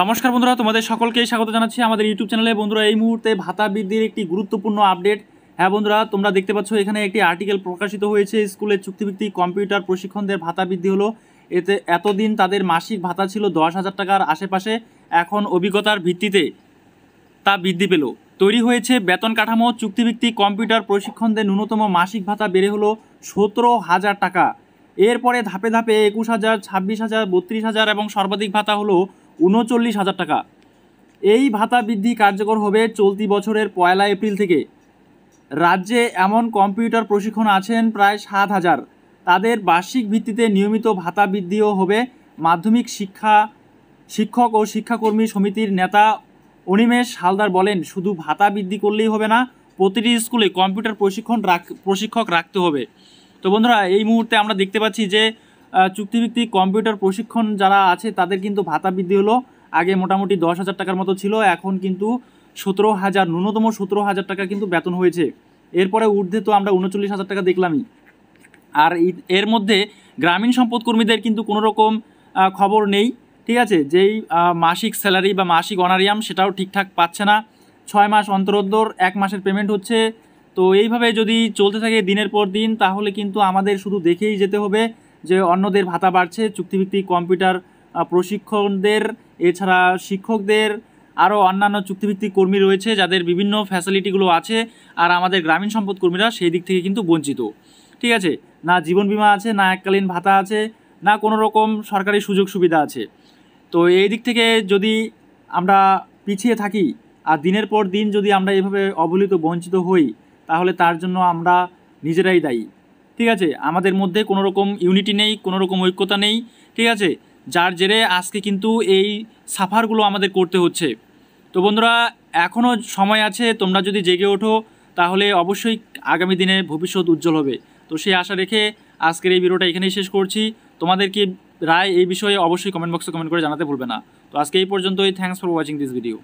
নমস্কার বন্ধুরা, তোমাদের সকলকেই স্বাগত জানাচ্ছি আমাদের ইউটিউব চ্যানেলে। বন্ধুরা, এই মুহূর্তে ভাতা বৃদ্ধির একটি গুরুত্বপূর্ণ আপডেট। হ্যাঁ বন্ধুরা, তোমরা দেখতে পাচ্ছ এখানে একটি আর্টিকেল প্রকাশিত হয়েছে। স্কুলের চুক্তিভিত্তিক কম্পিউটার প্রশিক্ষণদের ভাতা বৃদ্ধি হলো। এতে এতদিন তাদের মাসিক ভাতা ছিল 10,000 টাকার আশেপাশে, এখন অভিজ্ঞতার ভিত্তিতে তা বৃদ্ধি পেল। তৈরি হয়েছে বেতন কাঠামো। চুক্তিভিত্তিক কম্পিউটার প্রশিক্ষণদের ন্যূনতম মাসিক ভাতা বেড়ে হলো 17,000 টাকা। এরপরে ধাপে ধাপে 21,000, 26,000, 32,000 এবং সর্বাধিক ভাতা হলো 39,000 টাকা। এই ভাতা বৃদ্ধি কার্যকর হবে চলতি বছরের 1 এপ্রিল থেকে। রাজ্যে এমন কম্পিউটার প্রশিক্ষণ আছেন প্রায় 7,000। তাদের বার্ষিক ভিত্তিতে নিয়মিত ভাতা বৃদ্ধিও হবে। মাধ্যমিক শিক্ষক ও শিক্ষাকর্মী সমিতির নেতা অনিমেষ হালদার বলেন, শুধু ভাতা বৃদ্ধি করলেই হবে না, প্রতিটি স্কুলে কম্পিউটার প্রশিক্ষক রাখতে হবে। তো বন্ধুরা, এই মুহূর্তে আমরা দেখতে পাচ্ছি যে চুক্তিভিত্তিক কম্পিউটার প্রশিক্ষণ যারা আছে তাদের কিন্তু ভাতা বৃদ্ধি হলো। আগে মোটামুটি 10,000 টাকার মতো ছিল, এখন কিন্তু 17,000, ন্যূনতম 17,000 টাকা কিন্তু বেতন হয়েছে। এরপরে ঊর্ধ্বে তো আমরা 39,000 টাকা দেখলামই। আর এর মধ্যে গ্রামীণ সম্পদ কর্মীদের কিন্তু কোনো রকম খবর নেই, ঠিক আছে। যেই মাসিক স্যালারি বা মাসিক অনারিয়াম সেটাও ঠিকঠাক পাচ্ছে না। 6 মাস অন্তর 1 মাসের পেমেন্ট হচ্ছে। তো এইভাবে যদি চলতে থাকে দিনের পর দিন, তাহলে কিন্তু আমাদের শুধু দেখেই যেতে হবে যে অন্যদের ভাতা বাড়ছে, চুক্তিভিত্তিক কম্পিউটার প্রশিক্ষণদের, এছাড়া শিক্ষকদের, আরও অন্যান্য চুক্তিভিত্তিক কর্মী রয়েছে যাদের বিভিন্ন ফ্যাসিলিটিগুলো আছে। আর আমাদের গ্রামীণ সম্পদ কর্মীরা সেই দিক থেকে কিন্তু বঞ্চিত, ঠিক আছে। না জীবন বীমা আছে, না এককালীন ভাতা আছে, না কোনো রকম সরকারি সুযোগ সুবিধা আছে। তো এই দিক থেকে যদি আমরা পিছিয়ে থাকি আর দিনের পর দিন যদি আমরা এভাবে অবহেলিত বঞ্চিত হই, তাহলে তার জন্য আমরা নিজেরাই দায়ী, ঠিক আছে। আমাদের মধ্যে কোনো রকম ইউনিটি নেই, কোনো রকম ঐক্যতা নেই, ঠিক আছে, যার জেরে আজকে কিন্তু এই সাফারগুলো আমাদের করতে হচ্ছে। তো বন্ধুরা, এখনও সময় আছে, তোমরা যদি জেগে ওঠো তাহলে অবশ্যই আগামী দিনে ভবিষ্যৎ উজ্জ্বল হবে। তো সেই আশা রেখে আজকের এই ভিডিওটা এখানেই শেষ করছি। তোমাদের কি রায় এই বিষয়ে অবশ্যই কমেন্ট বক্সে কমেন্ট করে জানাতে ভুলবে না। তো আজকে এই পর্যন্তই। Thanks for watching this video.